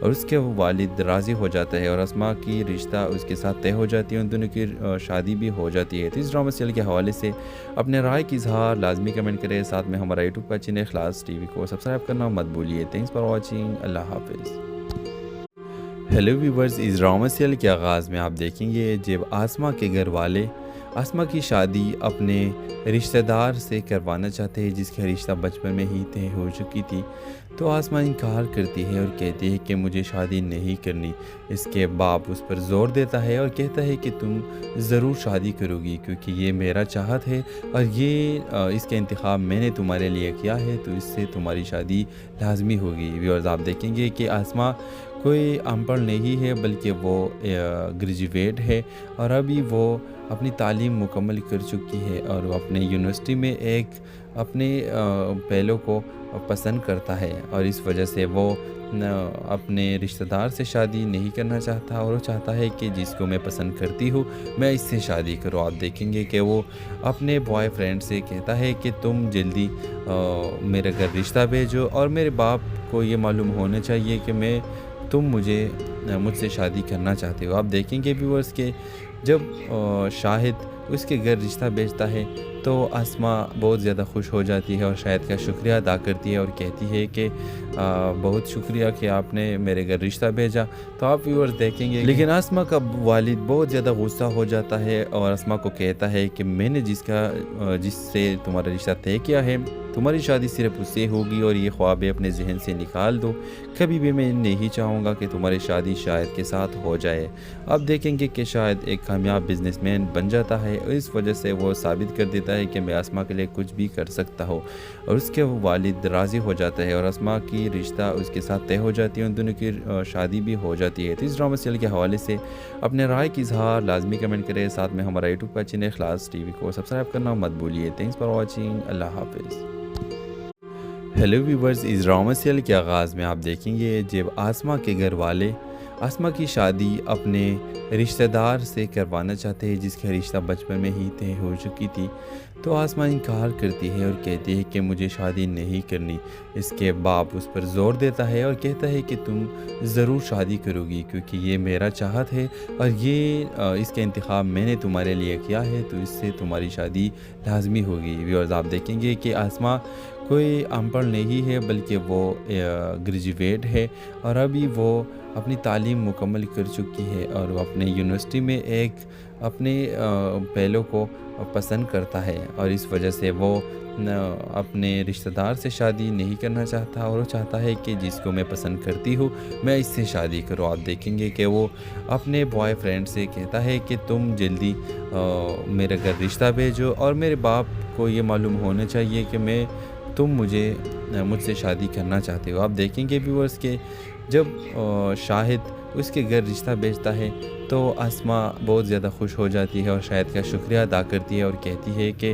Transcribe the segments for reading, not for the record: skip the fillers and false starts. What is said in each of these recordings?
اور اس کے والد راضی ہو جاتا ہے اور آسما کی رشتہ اس کے ساتھ طے ہو جاتی ہے، ان دونوں کی شادی بھی ہو جاتی ہے۔ تو اس ڈرامہ سیریل کے حوالے سے اپنے رائے کی اظہار لازمی کمنٹ کریں، ساتھ میں ہمارا یوٹیوب کا چینل اخلاص ٹی وی کو سبسکرائب کرنا مت بھولیے۔ تھینکس فار واچنگ، اللہ حافظ۔ ہیلو ویورز، اس ڈرامہ سیریل کے آغاز میں آپ دیکھیں گے جب آسما کے گھر والے آسما کی شادی اپنے رشتہ دار سے کروانا چاہتے ہیں جس کا رشتہ بچپن میں ہی طے ہو چکی تھی، تو آسما انکار کرتی ہے اور کہتی ہے کہ مجھے شادی نہیں کرنی۔ اس کے باپ اس پر زور دیتا ہے اور کہتا ہے کہ تم ضرور شادی کرو گی کیونکہ یہ میرا چاہت ہے اور اس کا انتخاب میں نے تمہارے لیے کیا ہے، تو اس سے تمہاری شادی لازمی ہوگی۔ ویورز، آپ دیکھیں گے کہ آسما کوئی ان پڑھ نہیں ہے بلکہ وہ گریجویٹ ہے، اور ابھی وہ اپنی تعلیم مکمل کر چکی ہے اور وہ اپنے یونیورسٹی میں ایک اپنے پہلو کو پسند کرتا ہے، اور اس وجہ سے وہ اپنے رشتہ دار سے شادی نہیں کرنا چاہتا، اور وہ چاہتا ہے کہ جس کو میں پسند کرتی ہوں میں اس سے شادی کروں۔ آپ دیکھیں گے کہ وہ اپنے بوائے فرینڈ سے کہتا ہے کہ تم جلدی میرے گھر رشتہ بھیجو، اور میرے باپ کو یہ معلوم ہونا چاہیے کہ تم مجھ سے شادی کرنا چاہتے ہو۔ آپ دیکھیں گے ویورز کہ جب شاہد اس کے گھر رشتہ بھیجتا ہے تو آسما بہت زیادہ خوش ہو جاتی ہے اور شاہد کا شکریہ ادا کرتی ہے اور کہتی ہے کہ بہت شکریہ کہ آپ نے میرے گھر رشتہ بھیجا۔ تو آپ ویورز دیکھیں گے لیکن آسما کا والد بہت زیادہ غصہ ہو جاتا ہے اور آسما کو کہتا ہے کہ میں نے جس سے تمہارا رشتہ طے کیا ہے، تمہاری شادی صرف اس سے ہوگی اور یہ خوابیں اپنے ذہن سے نکال دو، کبھی بھی میں نہیں چاہوں گا کہ تمہاری شادی شاہد کے ساتھ ہو جائے۔ اب دیکھیں گے کہ شاہد ایک کامیاب بزنس مین بن جاتا ہے اور اس وجہ سے وہ ثابت کر دیتا ہے کہ میں آسما کے لیے کچھ بھی کر سکتا ہوں، اور اس کے والد راضی ہو جاتا ہے اور آسما کی رشتہ اس کے ساتھ طے ہو جاتی ہے، ان دونوں کی شادی بھی ہو جاتی ہے۔ تو اس ڈرامہ سیریل کے حوالے سے اپنے رائے کی اظہار لازمی کمنٹ کریں، ساتھ میں ہمارا یوٹیوب کا چینل اخلاص ٹی وی کو سبسکرائب کرنا مت بھولیے۔ تھینکس فار واچنگ، اللہ حافظ۔ ہیلو ویورز، اس ڈرامہ سیریل کے آغاز میں آپ دیکھیں گے جب آسما کے گھر والے آسما کی شادی اپنے رشتہ دار سے کروانا چاہتے ہیں جس کا رشتہ بچپن میں ہی طے ہو چکی تھی، تو آسما انکار کرتی ہے اور کہتی ہے کہ مجھے شادی نہیں کرنی۔ اس کے باپ اس پر زور دیتا ہے اور کہتا ہے کہ تم ضرور شادی کرو گی کیونکہ یہ میرا چاہت ہے اور اس کا انتخاب میں نے تمہارے لیے کیا ہے، تو اس سے تمہاری شادی لازمی ہوگی۔ ویورز، آپ دیکھیں گے کہ آسما کوئی ان پڑھ نہیں ہے بلکہ وہ گریجویٹ ہے، اور ابھی وہ اپنی تعلیم مکمل کر چکی ہے اور وہ اپنے یونیورسٹی میں ایک اپنے پہلو کو پسند کرتا ہے، اور اس وجہ سے وہ اپنے رشتہ دار سے شادی نہیں کرنا چاہتا، اور وہ چاہتا ہے کہ جس کو میں پسند کرتی ہوں میں اس سے شادی کروں۔ آپ دیکھیں گے کہ وہ اپنے بوائے فرینڈ سے کہتا ہے کہ تم جلدی میرے گھر رشتہ بھیجو، اور میرے باپ کو یہ معلوم ہونا چاہیے کہ تم مجھ سے شادی کرنا چاہتے ہو۔ آپ دیکھیں گے ویورز کہ جب شاہد اس کے گھر رشتہ بھیجتا ہے تو آسما بہت زیادہ خوش ہو جاتی ہے اور شاہد کا شکریہ ادا کرتی ہے اور کہتی ہے کہ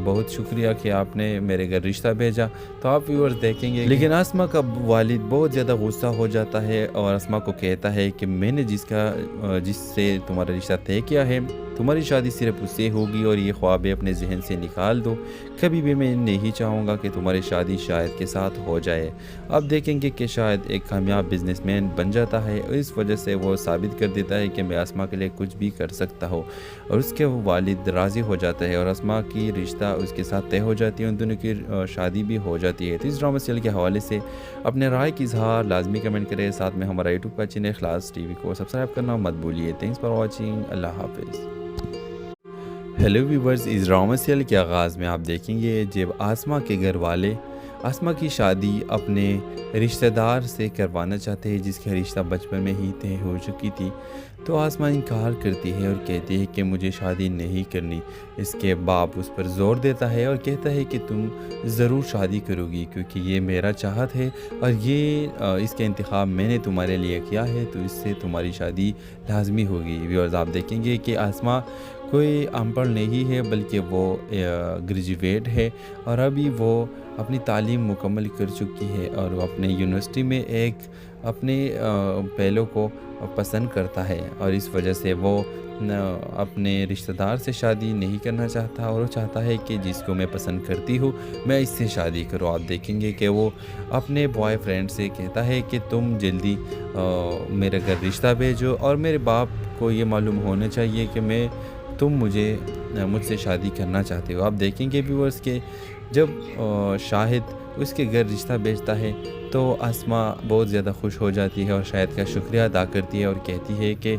بہت شکریہ کہ آپ نے میرے گھر رشتہ بھیجا۔ تو آپ ویورز دیکھیں گے لیکن آسما کا والد بہت زیادہ غصہ ہو جاتا ہے اور آسما کو کہتا ہے کہ میں نے جس سے تمہارا رشتہ طے کیا ہے، تمہاری شادی صرف اس سے ہوگی اور یہ خوابیں اپنے ذہن سے نکال دو، کبھی بھی میں نہیں چاہوں گا کہ تمہاری شادی شاہد کے ساتھ ہو جائے۔ اب دیکھیں گے کہ شاہد ایک کامیاب بزنس مین بن جاتا ہے اور اس وجہ سے وہ ثابت کر دیتا ہے کہ میں آسما کے لیے کچھ بھی کر سکتا ہوں، اور اس کے والد راضی ہو جاتا ہے اور آسما کی رشتہ اس کے ساتھ طے ہو جاتی ہے، ان دونوں کی شادی بھی ہو جاتی ہے۔ تو اس ڈرامہ سیریل کے حوالے سے اپنے رائے کی اظہار لازمی کمنٹ کریں، ساتھ میں ہمارا یوٹیوب کا چینل اخلاص ٹی وی کو سبسکرائب کرنا مت بھولیے۔ تھینکس فار واچنگ، اللہ حافظ۔ ہیلو ویورز، اس ڈرامہ سیریل کے آغاز میں آپ دیکھیں گے جب آسما کے گھر والے آسما کی شادی اپنے رشتہ دار سے کروانا چاہتے ہیں جس کا رشتہ بچپن میں ہی طے ہو چکی تھی، تو آسما انکار کرتی ہے اور کہتی ہے کہ مجھے شادی نہیں کرنی۔ اس کے باپ اس پر زور دیتا ہے اور کہتا ہے کہ تم ضرور شادی کرو گی کیونکہ یہ میرا چاہت ہے اور اس کا انتخاب میں نے تمہارے لیے کیا ہے، تو اس سے تمہاری شادی لازمی ہوگی۔ ویورز، آپ دیکھیں گے کہ آسما کوئی ان پڑھ نہیں ہے بلکہ وہ گریجویٹ ہے، اور ابھی وہ اپنی تعلیم مکمل کر چکی ہے اور وہ اپنے یونیورسٹی میں ایک اپنے پہلو کو پسند کرتا ہے اور اس وجہ سے وہ اپنے رشتہ دار سے شادی نہیں کرنا چاہتا اور وہ چاہتا ہے کہ جس کو میں پسند کرتی ہوں میں اس سے شادی کروں۔ آپ دیکھیں گے کہ وہ اپنے بوائے فرینڈ سے کہتا ہے کہ تم جلدی میرے گھر رشتہ بھیجو اور میرے باپ کو یہ معلوم ہونا چاہیے کہ تم مجھ سے شادی کرنا چاہتے ہو۔ آپ دیکھیں گے ویورز کہ جب شاہد اس کے گھر رشتہ بھیجتا ہے تو آسماء بہت زیادہ خوش ہو جاتی ہے اور شاہد کا شکریہ ادا کرتی ہے اور کہتی ہے کہ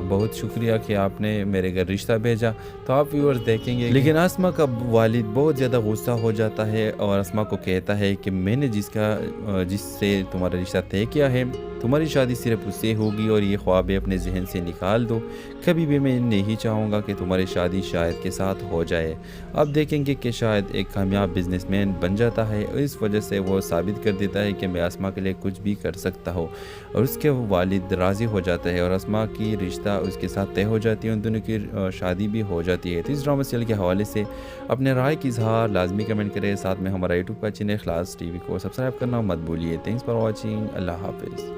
بہت شکریہ کہ آپ نے میرے گھر رشتہ بھیجا۔ تو آپ ویورز دیکھیں گے لیکن آسماء کا والد بہت زیادہ غصہ ہو جاتا ہے اور آسماء کو کہتا ہے کہ میں نے جس سے تمہارا رشتہ طے کیا ہے تمہاری شادی صرف اس سے ہوگی اور یہ خوابیں اپنے ذہن سے نکال دو، کبھی بھی میں نہیں چاہوں گا کہ تمہاری شادی شاہد کے ساتھ ہو جائے۔ آپ دیکھیں گے کہ شاہد ایک کامیاب بزنس مین بن جاتا ہے اور اس وجہ سے وہ ثابت کر دیتا ہے کہ میں آسماء کے لیے کچھ بھی کر سکتا ہوں اور اس کے والد راضی ہو جاتا ہے اور آسماء کی رشتہ اس کے ساتھ طے ہو جاتی ہے، ان دونوں کی شادی بھی ہو جاتی ہے۔ تو اس ڈرامہ سیریل کے حوالے سے اپنے رائے کی اظہار لازمی کمنٹ کریں، ساتھ میں ہمارا یوٹیوب کا چینل اخلاص ٹی وی کو سبسکرائب کرنا مت بھولیے۔ تھینکس فار واچنگ، اللہ حافظ۔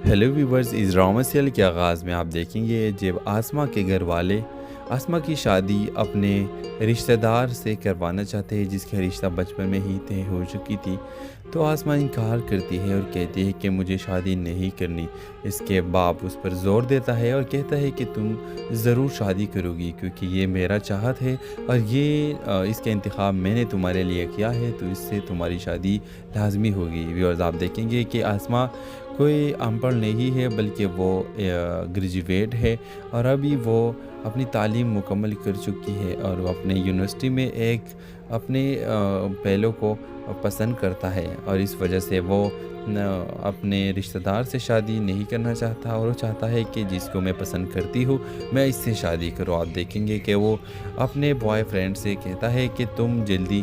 ہیلو ویورز، اس ڈرامہ سیریل کے آغاز میں آپ دیکھیں گے جب آسماء کے گھر والے آسماء کی شادی اپنے رشتہ دار سے کروانا چاہتے ہیں جس کا رشتہ بچپن میں ہی طے ہو چکی تھی، تو آسماء انکار کرتی ہے اور کہتی ہے کہ مجھے شادی نہیں کرنی۔ اس کے باپ اس پر زور دیتا ہے اور کہتا ہے کہ تم ضرور شادی کرو گی کیونکہ یہ میرا چاہت ہے اور اس کا انتخاب میں نے تمہارے لیے کیا ہے، تو اس سے تمہاری شادی لازمی ہوگی۔ ویورز آپ دیکھیں گے کہ آسماء کوئی ان پڑھ نہیں ہے بلکہ وہ گریجویٹ ہے اور ابھی وہ اپنی تعلیم مکمل کر چکی ہے اور وہ اپنے یونیورسٹی میں ایک اپنے پہلو کو پسند کرتا ہے اور اس وجہ سے وہ اپنے رشتہ دار سے شادی نہیں کرنا چاہتا اور وہ چاہتا ہے کہ جس کو میں پسند کرتی ہوں میں اس سے شادی کروں۔ آپ دیکھیں گے کہ وہ اپنے بوائے فرینڈ سے کہتا ہے کہ تم جلدی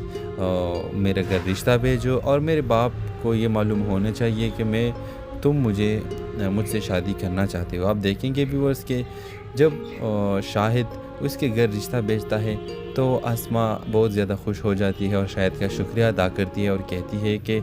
میرے گھر رشتہ بھیجو اور میرے باپ کو یہ معلوم ہونا چاہیے کہ تم مجھ سے شادی کرنا چاہتے ہو۔ آپ دیکھیں گے ویورز کہ جب شاہد اس کے گھر رشتہ بھیجتا ہے تو آسماء بہت زیادہ خوش ہو جاتی ہے اور شاہد کا شکریہ ادا کرتی ہے اور کہتی ہے کہ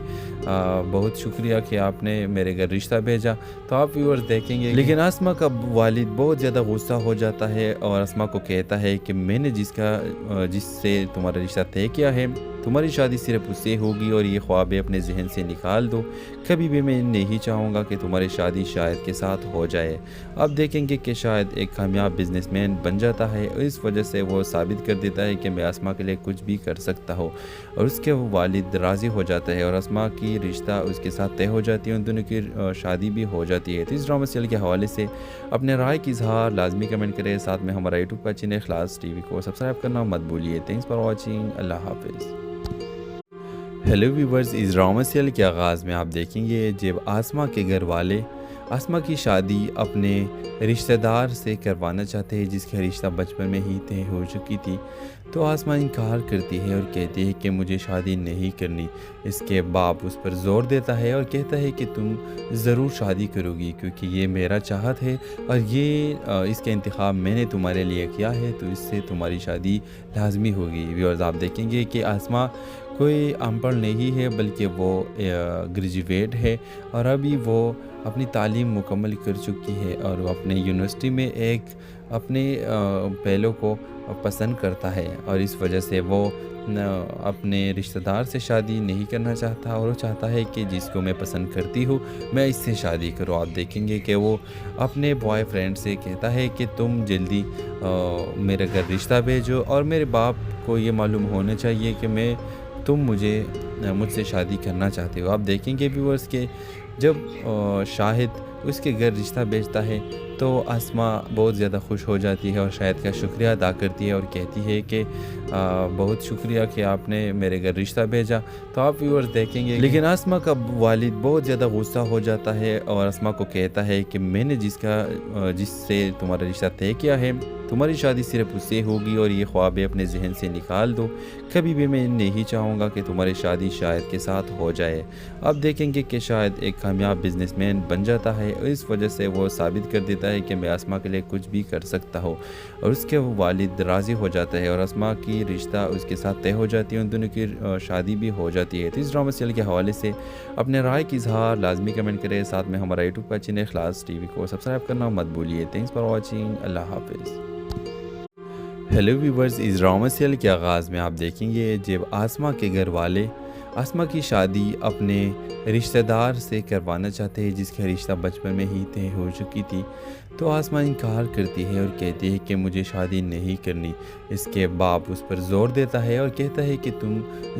بہت شکریہ کہ آپ نے میرے گھر رشتہ بھیجا۔ تو آپ ویورز دیکھیں گے لیکن آسماء کا والد بہت زیادہ غصہ ہو جاتا ہے اور آسماء کو کہتا ہے کہ میں نے جس سے تمہارا رشتہ طے کیا ہے تمہاری شادی صرف اس سے ہوگی اور یہ خوابیں اپنے ذہن سے نکال دو، کبھی بھی میں نہیں چاہوں گا کہ تمہاری شادی شاہد کے ساتھ ہو جائے۔ آپ دیکھیں گے کہ شاہد ایک کامیاب بزنس مین بن جاتا ہے اور اس وجہ سے وہ ثابت کر دیتا ہے کہ میں آسماء کے لیے کچھ بھی کر سکتا ہوں اور اس کے والد راضی ہو جاتا ہے اور آسماء کی رشتہ اس کے ساتھ طے ہو جاتی ہے، ان دونوں کی شادی بھی ہو جاتی ہے۔ تو اس ڈرامہ سیریل کے حوالے سے اپنے رائے کی اظہار لازمی کمنٹ کریں، ساتھ میں ہمارا یوٹیوب کا چینل اخلاص ٹی وی کو سبسکرائب کرنا مت بھولیے۔ تھینکس فار واچنگ، اللہ حافظ۔ ہیلو ویورز، اس ڈرامہ سیریل کے آغاز میں آپ دیکھیں گے جب آسماء کے گھر والے آسماء کی شادی اپنے رشتہ دار سے کروانا چاہتے ہیں جس کا رشتہ بچپن میں ہی طے ہو چکی تھی، تو آسماء انکار کرتی ہے اور کہتی ہے کہ مجھے شادی نہیں کرنی۔ اس کے باپ اس پر زور دیتا ہے اور کہتا ہے کہ تم ضرور شادی کرو گی کیونکہ یہ میرا چاہت ہے اور اس کا انتخاب میں نے تمہارے لیے کیا ہے، تو اس سے تمہاری شادی لازمی ہوگی۔ ویورز آپ دیکھیں گے کہ آسماء کوئی ان پڑھ نہیں ہے بلکہ وہ گریجویٹ ہے اور ابھی وہ اپنی تعلیم مکمل کر چکی ہے اور وہ اپنے یونیورسٹی میں ایک اپنے پہلو کو پسند کرتا ہے اور اس وجہ سے وہ اپنے رشتہ دار سے شادی نہیں کرنا چاہتا اور وہ چاہتا ہے کہ جس کو میں پسند کرتی ہوں میں اس سے شادی کروں۔ آپ دیکھیں گے کہ وہ اپنے بوائے فرینڈ سے کہتا ہے کہ تم جلدی میرے گھر رشتہ بھیجو اور میرے باپ کو یہ معلوم ہونا چاہیے کہ تم مجھ سے شادی کرنا چاہتے ہو۔ آپ دیکھیں گے ویورز کہ جب شاہد اس کے گھر رشتہ بھیجتا ہے تو آسماء بہت زیادہ خوش ہو جاتی ہے اور شاہد کا شکریہ ادا کرتی ہے اور کہتی ہے کہ بہت شکریہ کہ آپ نے میرے گھر رشتہ بھیجا۔ تو آپ ویورز دیکھیں گے لیکن آسماء کا والد بہت زیادہ غصہ ہو جاتا ہے اور آسماء کو کہتا ہے کہ میں نے جس سے تمہارا رشتہ طے کیا ہے تمہاری شادی صرف اس سے ہوگی اور یہ خوابیں اپنے ذہن سے نکال دو، کبھی بھی میں نہیں چاہوں گا کہ تمہاری شادی شادی شاید کے ساتھ ہو جائے۔ اب دیکھیں گے کہ شاید ایک کامیاب بزنس مین بن جاتا ہے، اور اس وجہ سے وہ ثابت کر دیتا ہے کہ میں اسما کے لیے کچھ بھی کر سکتا ہوں، اور اس کے والد راضی ہو جاتا ہے اور اسما کی رشتہ اس کے ساتھ طے ہو جاتی ہے، ان دونوں کی شادی بھی ہو جاتی ہے۔ تو اس ڈرامہ سیریل کے حوالے سے اپنے رائے کی اظہار لازمی کمنٹ کریں، ساتھ میں ہمارا یوٹیوب کا چینل اخلاص ٹی وی کو سبسکرائب کرنا مت بھولیے۔ تھینکس فار واچنگ، اللہ حافظ۔ ہیلو ویورز، اس ڈرامہ سیریل کے آغاز میں آپ دیکھیں گے جب آسما کے گھر والے آسما کی شادی اپنے رشتہ دار سے کروانا چاہتے ہیں، جس کا رشتہ بچپن میں ہی طے ہو چکی تھی، تو آسما انکار کرتی ہے اور کہتی ہے کہ مجھے شادی نہیں کرنی۔ اس کے باپ اس پر زور دیتا ہے اور کہتا ہے کہ تم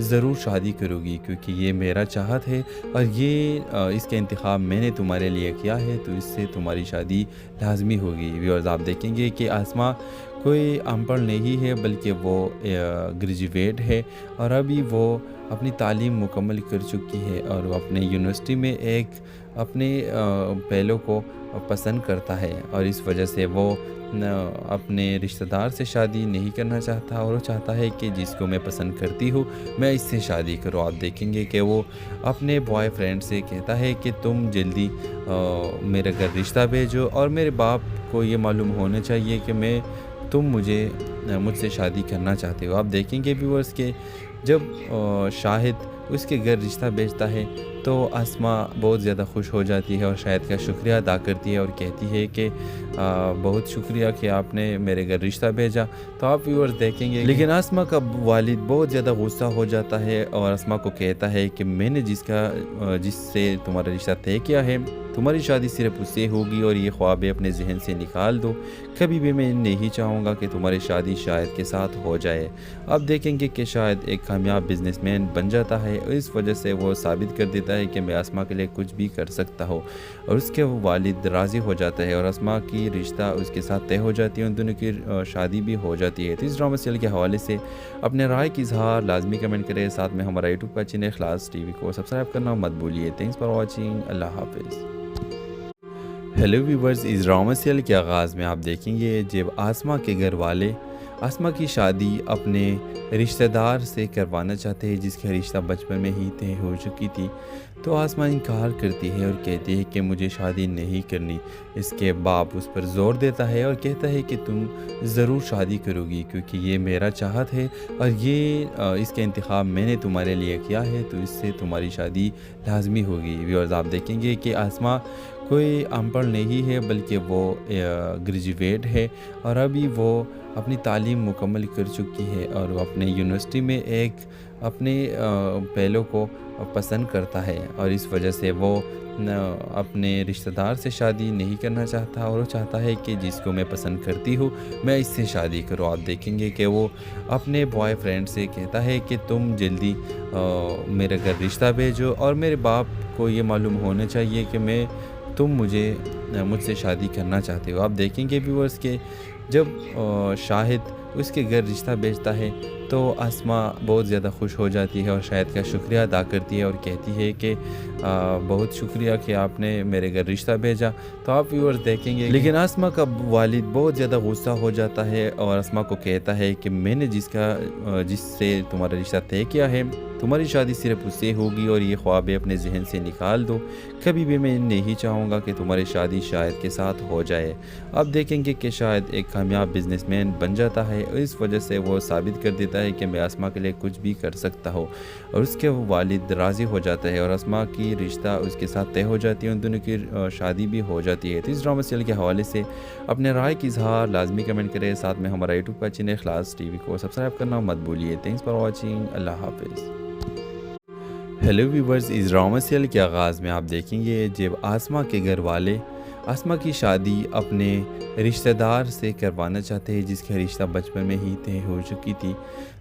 ضرور شادی کرو گی، کیونکہ یہ میرا چاہت ہے اور اس کا انتخاب میں نے تمہارے لیے کیا ہے، تو اس سے تمہاری شادی لازمی ہوگی۔ ویورز، آپ دیکھیں گے کہ آسما کوئی ان پڑھ نہیں ہے، بلکہ وہ گریجویٹ ہے، اور ابھی وہ اپنی تعلیم مکمل کر چکی ہے، اور وہ اپنے یونیورسٹی میں ایک اپنے پہلو کو پسند کرتا ہے، اور اس وجہ سے وہ اپنے رشتہ دار سے شادی نہیں کرنا چاہتا، اور وہ چاہتا ہے کہ جس کو میں پسند کرتی ہوں میں اس سے شادی کروں۔ آپ دیکھیں گے کہ وہ اپنے بوائے فرینڈ سے کہتا ہے کہ تم جلدی میرے گھر رشتہ بھیجو، اور میرے باپ کو یہ معلوم ہونا چاہیے کہ تم مجھ سے شادی کرنا چاہتے ہو۔ آپ دیکھیں گے ویورز کہ جب شاہد اس کے گھر رشتہ بھیجتا ہے تو آسما بہت زیادہ خوش ہو جاتی ہے، اور شاہد کا شکریہ ادا کرتی ہے اور کہتی ہے کہ بہت شکریہ کہ آپ نے میرے گھر رشتہ بھیجا۔ تو آپ ویورز دیکھیں گے، لیکن آسما کا والد بہت زیادہ غصہ ہو جاتا ہے اور آسما کو کہتا ہے کہ میں نے جس سے تمہارا رشتہ طے کیا ہے، تمہاری شادی صرف اس سے ہوگی، اور یہ خوابیں اپنے ذہن سے نکال دو، کبھی بھی میں نہیں چاہوں گا کہ تمہاری شادی شاید کے ساتھ ہو جائے۔ اب دیکھیں گے کہ شاید ایک کامیاب بزنس مین بن جاتا ہے، اور اس وجہ سے وہ ثابت کر دیتا ہے کہ میں اسما کے لیے کچھ بھی کر سکتا ہوں، اور اس کے والد راضی ہو جاتا ہے، اور اسما کی رشتہ اس کے ساتھ طے ہو جاتی ہے، ان دونوں کی شادی بھی ہو جاتی ہے۔ تو اس ڈرامہ سیریل کے حوالے سے اپنے رائے کی اظہار لازمی کمنٹ کریں، ساتھ میں ہمارا یوٹیوب کا چینل اخلاص ٹی وی کو سبسکرائب کرنا مت بھولیے۔ تھینکس فار واچنگ، اللہ حافظ۔ ہیلو ویورز، اس ڈرامہ سیریل کے آغاز میں آپ دیکھیں گے جب آسما کے گھر والے آسما کی شادی اپنے رشتہ دار سے کروانا چاہتے ہیں، جس کا رشتہ بچپن میں ہی طے ہو چکی تھی، تو آسما انکار کرتی ہے اور کہتی ہے کہ مجھے شادی نہیں کرنی۔ اس کے باپ اس پر زور دیتا ہے اور کہتا ہے کہ تم ضرور شادی کرو گی، کیونکہ یہ میرا چاہت ہے، اور اس کا انتخاب میں نے تمہارے لیے کیا ہے، تو اس سے تمہاری شادی لازمی ہوگی۔ ویورز، آپ دیکھیں گے کہ آسما کوئی ان پڑھ نہیں ہے، بلکہ وہ گریجویٹ ہے، اور ابھی وہ اپنی تعلیم مکمل کر چکی ہے، اور وہ اپنے یونیورسٹی میں ایک اپنے پہلو کو پسند کرتا ہے، اور اس وجہ سے وہ اپنے رشتہ دار سے شادی نہیں کرنا چاہتا، اور وہ چاہتا ہے کہ جس کو میں پسند کرتی ہوں میں اس سے شادی کروں۔ آپ دیکھیں گے کہ وہ اپنے بوائے فرینڈ سے کہتا ہے کہ تم جلدی میرے گھر رشتہ بھیجو، اور میرے باپ کو یہ معلوم ہونا چاہیے کہ تم مجھ سے شادی کرنا چاہتے ہو۔ آپ دیکھیں گے ویورز کہ جب شاہد اس کے گھر رشتہ بھیجتا ہے تو آسما بہت زیادہ خوش ہو جاتی ہے، اور شاہد کا شکریہ ادا کرتی ہے اور کہتی ہے کہ بہت شکریہ کہ آپ نے میرے گھر رشتہ بھیجا۔ تو آپ ویورز دیکھیں گے، لیکن آسما کا والد بہت زیادہ غصہ ہو جاتا ہے اور آسما کو کہتا ہے کہ میں نے جس سے تمہارا رشتہ طے کیا ہے، تمہاری شادی صرف اس سے ہوگی، اور یہ خوابیں اپنے ذہن سے نکال دو، کبھی بھی میں نہیں چاہوں گا کہ تمہاری شادی شاید کے ساتھ ہو جائے۔ اب دیکھیں گے کہ شاید ایک کامیاب بزنس مین بن جاتا ہے، اور اس وجہ سے وہ ثابت کر دیتا ہے کہ میں اسما کے لیے کچھ بھی کر سکتا ہوں، اور اس کے والد راضی ہو جاتا ہے، اور اسما کی رشتہ اس کے ساتھ طے ہو جاتی ہے، ان دونوں کی شادی بھی ہو جاتی ہے۔ تو اس ڈرامہ سیریل کے حوالے سے اپنے رائے کی اظہار لازمی کمنٹ کریں، ساتھ میں ہمارا یوٹیوب کا چینل اخلاص ٹی وی کو سبسکرائب کرنا مت بھولیے۔ تھینکس فار واچنگ، اللہ حافظ۔ ہیلو ویورز، اس ڈرامہ سیریل کے آغاز میں آپ دیکھیں گے جب آسما کے گھر والے آسما کی شادی اپنے رشتہ دار سے کروانا چاہتے ہیں، جس کا رشتہ بچپن میں ہی طے ہو چکی تھی،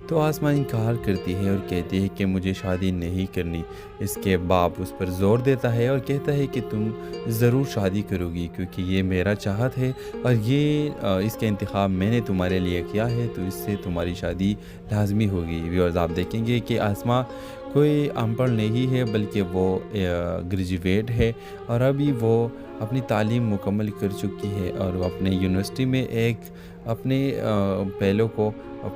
تو آسما انکار کرتی ہے اور کہتی ہے کہ مجھے شادی نہیں کرنی۔ اس کے باپ اس پر زور دیتا ہے اور کہتا ہے کہ تم ضرور شادی کرو گی، کیونکہ یہ میرا چاہت ہے، اور اس کا انتخاب میں نے تمہارے لیے کیا ہے، تو اس سے تمہاری شادی لازمی ہوگی۔ ویورز، آپ دیکھیں گے کہ آسما کوئی ان پڑھ نہیں ہے، بلکہ وہ گریجویٹ ہے، اور ابھی وہ اپنی تعلیم مکمل کر چکی ہے، اور وہ اپنے یونیورسٹی میں ایک اپنے پہلو کو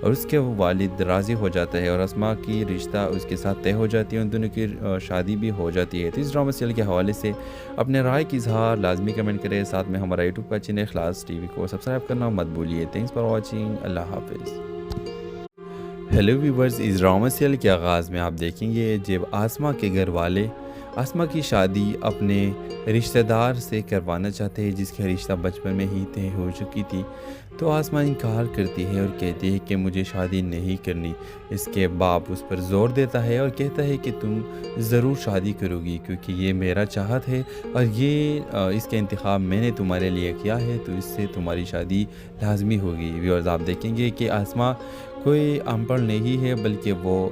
اور اس کے والد راضی ہو جاتا ہے اور آسما کی رشتہ اس کے ساتھ طے ہو جاتی ہے، ان دونوں کی شادی بھی ہو جاتی ہے۔ تو اس ڈرامہ سیریل کے حوالے سے اپنے رائے کی اظہار لازمی کمنٹ کریں، ساتھ میں ہمارا یوٹیوب کا چینل اخلاص ٹی وی کو سبسکرائب کرنا مت بھولیے۔ تھینکس فار واچنگ، اللہ حافظ۔ ہیلو ویورز، اس ڈرامہ سیریل کے آغاز میں آپ دیکھیں گے جب آسما کے گھر والے آسما کی شادی اپنے رشتہ دار سے کروانا چاہتے ہیں جس کا رشتہ بچپن میں ہی طے ہو چکی تھی، تو آسما انکار کرتی ہے اور کہتی ہے کہ مجھے شادی نہیں کرنی۔ اس کے باپ اس پر زور دیتا ہے اور کہتا ہے کہ تم ضرور شادی کرو گی کیونکہ یہ میرا چاہت ہے اور اس کا انتخاب میں نے تمہارے لیے کیا ہے، تو اس سے تمہاری شادی لازمی ہوگی۔ ویورز، آپ دیکھیں گے کہ آسما کوئی ان پڑھ نہیں ہے بلکہ وہ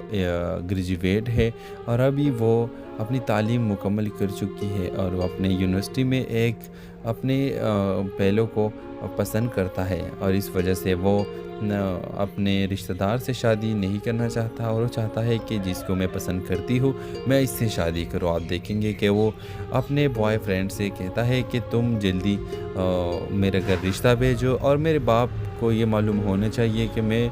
گریجویٹ ہے، اور ابھی وہ اپنی تعلیم مکمل کر چکی ہے اور وہ اپنے یونیورسٹی میں ایک اپنے پہلو کو پسند کرتا ہے، اور اس وجہ سے وہ اپنے رشتہ دار سے شادی نہیں کرنا چاہتا، اور وہ چاہتا ہے کہ جس کو میں پسند کرتی ہوں میں اس سے شادی کروں۔ آپ دیکھیں گے کہ وہ اپنے بوائے فرینڈ سے کہتا ہے کہ تم جلدی میرے گھر رشتہ بھیجو، اور میرے باپ کو یہ معلوم ہونا چاہیے کہ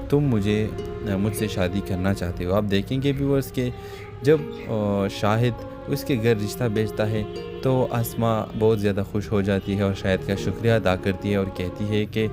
تم مجھ سے شادی کرنا چاہتے ہو۔ آپ دیکھیں گے ویورز کہ جب شاہد اس کے گھر رشتہ بھیجتا ہے تو آسما بہت زیادہ خوش ہو جاتی ہے اور شاہد کا شکریہ ادا کرتی ہے اور کہتی ہے کہ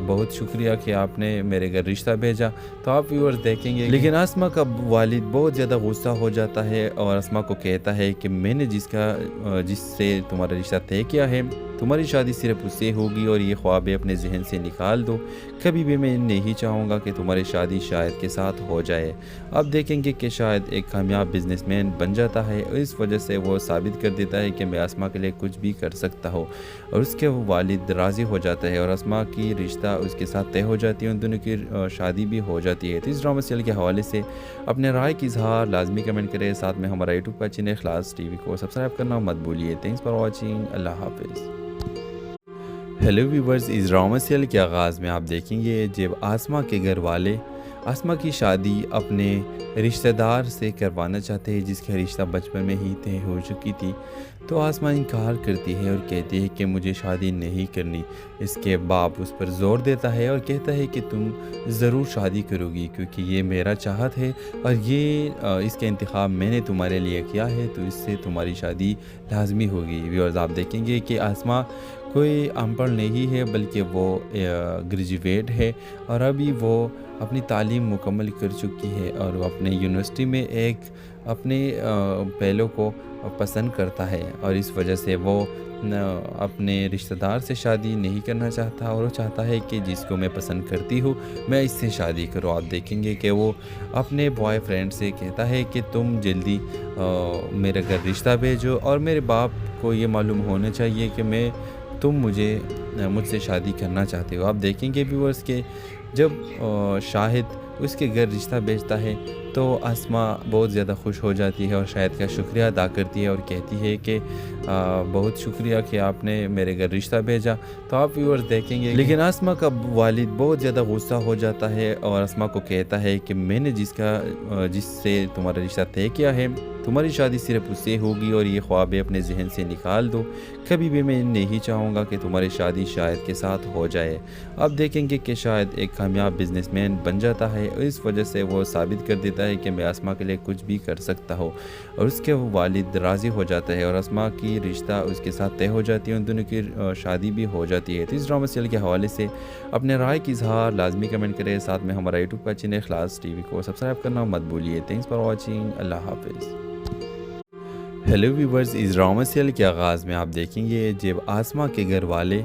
بہت شکریہ کہ آپ نے میرے گھر رشتہ بھیجا۔ تو آپ ویورز دیکھیں گے لیکن آسما کا والد بہت زیادہ غصہ ہو جاتا ہے اور آسما کو کہتا ہے کہ میں نے جس سے تمہارا رشتہ طے کیا ہے، تمہاری شادی صرف اس سے ہوگی، اور یہ خواب اپنے ذہن سے نکال دو، کبھی بھی میں نہیں چاہوں گا کہ تمہاری شادی شاہد کے ساتھ ہو جائے۔ اب دیکھیں گے کہ شاہد ایک کامیاب بزنس مین بن جاتا ہے، اور اس وجہ سے وہ ثابت کر دیتا ہے کہ میں آسما کے لیے کچھ بھی کر سکتا ہوں، اور اس کے والد راضی ہو جاتا ہے اور آسما کی رشتہ اس کے ساتھ طے ہو جاتی ہے، ان دونوں کی شادی بھی ہو جاتی ہے۔ تو اس ڈرامہ سیریل کے حوالے سے اپنے رائے کی اظہار لازمی کمنٹ کریں، ساتھ میں ہمارا یوٹیوب کا چینل اخلاص ٹی وی کو سبسکرائب کرنا مت بھولیے۔ تھینکس فار واچنگ، اللہ حافظ۔ ہیلو ویورز، اس ڈرامہ سیریل کے آغاز میں آپ دیکھیں گے جب آسما کے گھر والے آسما کی شادی اپنے رشتہ دار سے کروانا چاہتے ہیں جس کا رشتہ بچپن میں ہی طے ہو چکی تھی، تو آسما انکار کرتی ہے اور کہتی ہے کہ مجھے شادی نہیں کرنی۔ اس کے باپ اس پر زور دیتا ہے اور کہتا ہے کہ تم ضرور شادی کرو گی کیونکہ یہ میرا چاہت ہے اور اس کا انتخاب میں نے تمہارے لیے کیا ہے، تو اس سے تمہاری شادی لازمی ہوگی۔ ویورز، آپ دیکھیں گے کہ آسما کوئی ان پڑھ نہیں ہے بلکہ وہ گریجویٹ ہے، اور ابھی وہ اپنی تعلیم مکمل کر چکی ہے اور وہ اپنے یونیورسٹی میں ایک اپنے پہلو کو پسند کرتا ہے، اور اس وجہ سے وہ اپنے رشتہ دار سے شادی نہیں کرنا چاہتا، اور وہ چاہتا ہے کہ جس کو میں پسند کرتی ہوں میں اس سے شادی کروں۔ آپ دیکھیں گے کہ وہ اپنے بوائے فرینڈ سے کہتا ہے کہ تم جلدی میرے گھر رشتہ بھیجو، اور میرے باپ کو یہ معلوم ہونا چاہیے کہ تم مجھ سے شادی کرنا چاہتے ہو۔ آپ دیکھیں گے ویورز کہ جب شاہد اس کے گھر رشتہ بھیجتا ہے تو آسما بہت زیادہ خوش ہو جاتی ہے اور شاہد کا شکریہ ادا کرتی ہے اور کہتی ہے کہ بہت شکریہ کہ آپ نے میرے گھر رشتہ بھیجا۔ تو آپ ویورز دیکھیں گے لیکن آسما کا والد بہت زیادہ غصہ ہو جاتا ہے اور آسما کو کہتا ہے کہ میں نے جس سے تمہارا رشتہ طے کیا ہے، تمہاری شادی صرف اس سے ہوگی، اور یہ خواب اپنے ذہن سے نکال دو، کبھی بھی میں نہیں چاہوں گا کہ تمہاری شادی شاہد کے ساتھ ہو جائے۔ اب دیکھیں گے کہ شاہد ایک کامیاب بزنس مین بن جاتا ہے، اور اس وجہ سے وہ ثابت کر دیتا ہے کہ میں آسما کے لیے کچھ بھی کر سکتا ہوں، اور اس کے والد راضی ہو جاتا ہے اور آسما کی رشتہ اس کے ساتھ طے ہو جاتی ہے، ان دونوں کی شادی بھی ہو جاتی ہے۔ تو اس ڈرامہ سیریل کے حوالے سے اپنے رائے کی اظہار لازمی کمنٹ کریں، ساتھ میں ہمارا یوٹیوب کا چینل اخلاص ٹی وی کو سبسکرائب کرنا مت بھولیے۔ تھینکس فار واچنگ، اللہ حافظ۔ ہیلو ویورز، اس ڈرامہ سیریل کے آغاز میں آپ دیکھیں گے جب آسما کے گھر والے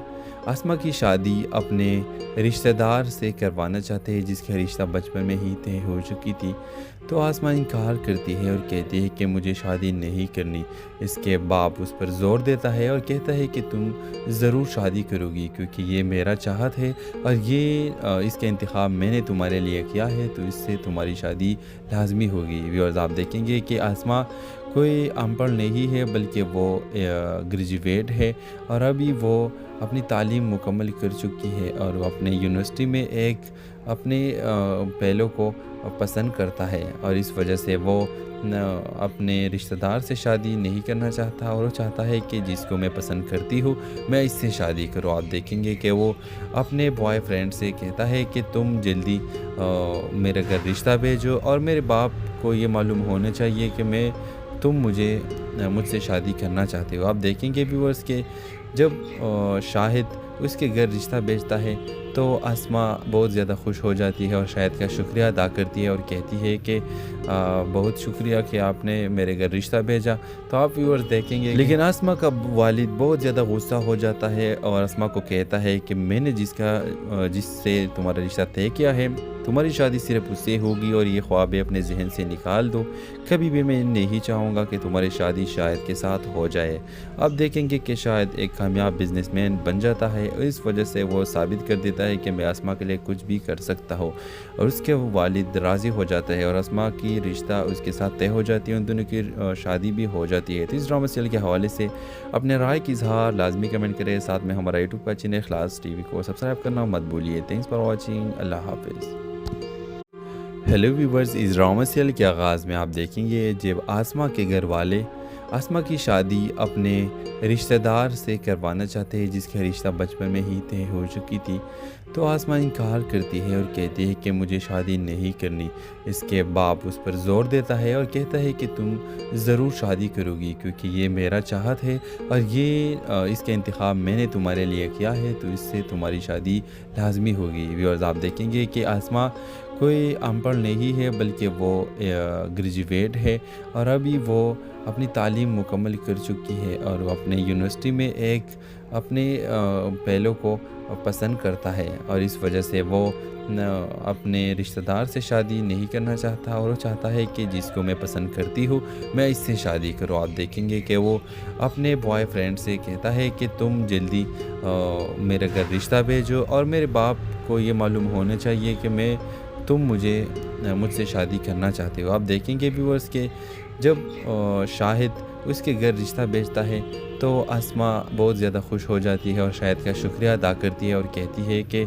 آسما کی شادی اپنے رشتہ دار سے کروانا چاہتے ہیں جس کا رشتہ بچپن میں ہی طے ہو چکی تھی، تو آسما انکار کرتی ہے اور کہتی ہے کہ مجھے شادی نہیں کرنی۔ اس کے باپ اس پر زور دیتا ہے اور کہتا ہے کہ تم ضرور شادی کرو گی کیونکہ یہ میرا چاہت ہے اور اس کا انتخاب میں نے تمہارے لیے کیا ہے، تو اس سے تمہاری شادی لازمی ہوگی۔ ویورز، آپ دیکھیں گے کہ آسما کوئی ان پڑھ نہیں ہے بلکہ وہ گریجویٹ ہے، اور ابھی وہ اپنی تعلیم مکمل کر چکی ہے اور وہ اپنے یونیورسٹی میں ایک اپنے پہلو کو پسند کرتا ہے اور اس وجہ سے وہ اپنے رشتہ دار سے شادی نہیں کرنا چاہتا اور وہ چاہتا ہے کہ جس کو میں پسند کرتی ہوں میں اس سے شادی کروں۔ آپ دیکھیں گے کہ وہ اپنے بوائے فرینڈ سے کہتا ہے کہ تم جلدی میرے گھر رشتہ بھیجو اور میرے باپ کو یہ معلوم ہونا چاہیے کہ تم مجھ سے شادی کرنا چاہتے ہو۔ آپ دیکھیں گے ویورز کہ جب شاہد اس کے گھر رشتہ بھیجتا ہے تو آسماء بہت زیادہ خوش ہو جاتی ہے اور شاہد کا شکریہ ادا کرتی ہے اور کہتی ہے کہ بہت شکریہ کہ آپ نے میرے گھر رشتہ بھیجا۔ تو آپ ویورز دیکھیں گے لیکن آسماء کا والد بہت زیادہ غصہ ہو جاتا ہے اور آسماء کو کہتا ہے کہ میں نے جس سے تمہارا رشتہ طے کیا ہے تمہاری شادی صرف اس سے ہوگی اور یہ خواب اپنے ذہن سے نکال دو، کبھی بھی میں نہیں چاہوں گا کہ تمہاری شادی شاہد کے ساتھ ہو جائے۔ اب دیکھیں گے کہ شاہد ایک کامیاب بزنس مین بن جاتا ہے اور اس وجہ سے وہ ثابت کر دیتا ہے کہ میں آسماء کے لیے کچھ بھی کر سکتا ہوں اور اس کے والد راضی ہو جاتا ہے اور آسماء کی رشتہ اس کے ساتھ طے ہو جاتی ہے، ان دونوں کی شادی بھی ہو جاتی ہے۔ تو اس ڈرامہ سیریل کے حوالے سے اپنے رائے کی اظہار لازمی کمنٹ کریں، ساتھ میں ہمارا یوٹیوب کا چینل اخلاص ٹی وی کو سبسکرائب کرنا مت بھولیے۔ تھینکس فار واچنگ، اللہ حافظ۔ ہیلو ویورز، اس ڈرامہ سیریل کے آغاز میں آپ دیکھیں گے جب آسماء کے گھر والے آسماء کی شادی اپنے رشتہ دار سے کروانا چاہتے ہیں جس کا رشتہ بچپن میں ہی طے ہو چکی تھی، تو آسماء انکار کرتی ہے اور کہتی ہے کہ مجھے شادی نہیں کرنی۔ اس کے باپ اس پر زور دیتا ہے اور کہتا ہے کہ تم ضرور شادی کرو گی کیونکہ یہ میرا چاہت ہے اور اس کا انتخاب میں نے تمہارے لیے کیا ہے، تو اس سے تمہاری شادی لازمی ہوگی۔ ویورز آپ دیکھیں گے کہ آسماء کوئی ان پڑھ نہیں ہے بلکہ وہ گریجویٹ ہے اور ابھی وہ اپنی تعلیم مکمل کر چکی ہے اور وہ اپنے یونیورسٹی میں ایک اپنے پہلو کو پسند کرتا ہے اور اس وجہ سے وہ اپنے رشتہ دار سے شادی نہیں کرنا چاہتا اور وہ چاہتا ہے کہ جس کو میں پسند کرتی ہوں میں اس سے شادی کروں۔ آپ دیکھیں گے کہ وہ اپنے بوائے فرینڈ سے کہتا ہے کہ تم جلدی میرے گھر رشتہ بھیجو اور میرے باپ کو یہ معلوم ہونا چاہیے کہ تم مجھ سے شادی کرنا چاہتے ہو۔ آپ دیکھیں گے ویورز کہ جب شاہد اس کے گھر رشتہ بھیجتا ہے تو آسماء بہت زیادہ خوش ہو جاتی ہے اور شاہد کا شکریہ ادا کرتی ہے اور کہتی ہے کہ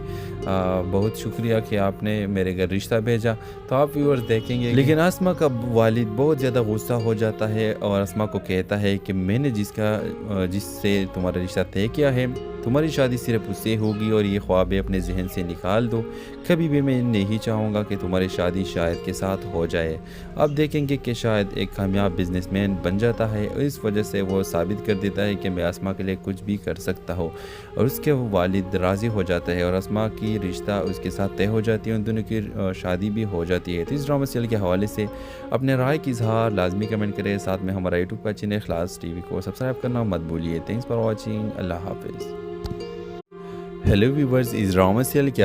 بہت شکریہ کہ آپ نے میرے گھر رشتہ بھیجا۔ تو آپ ویورز دیکھیں گے لیکن آسماء کا والد بہت زیادہ غصہ ہو جاتا ہے اور آسماء کو کہتا ہے کہ میں نے جس سے تمہارا رشتہ طے کیا ہے تمہاری شادی صرف اس سے ہوگی اور یہ خواب اپنے ذہن سے نکال دو، کبھی بھی میں نہیں چاہوں گا کہ تمہاری شادی شاہد کے ساتھ ہو جائے۔ اب دیکھیں گے کہ شاہد ایک کامیاب بزنس مین بن جاتا ہے اور اس وجہ سے وہ ثابت کر دیتا ہے کہ میں آسماء کے لیے کچھ بھی کر سکتا ہوں اور اس کے والد راضی ہو جاتا ہے اور آسماء کی رشتہ اس کے ساتھ طے ہو جاتی ہے، ان دونوں کی شادی بھی ہو جاتی ہے۔ تو اس ڈرامہ سیریل کے حوالے سے اپنے رائے کی اظہار لازمی کمنٹ کریں، ساتھ میں ہمارا یوٹیوب کا چینل اخلاص ٹی وی کو سبسکرائب کرنا مت بھولیے۔ تھینکس فار واچنگ، اللہ حافظ۔ ہیلو ویورز، اس ڈرامہ سیریل کے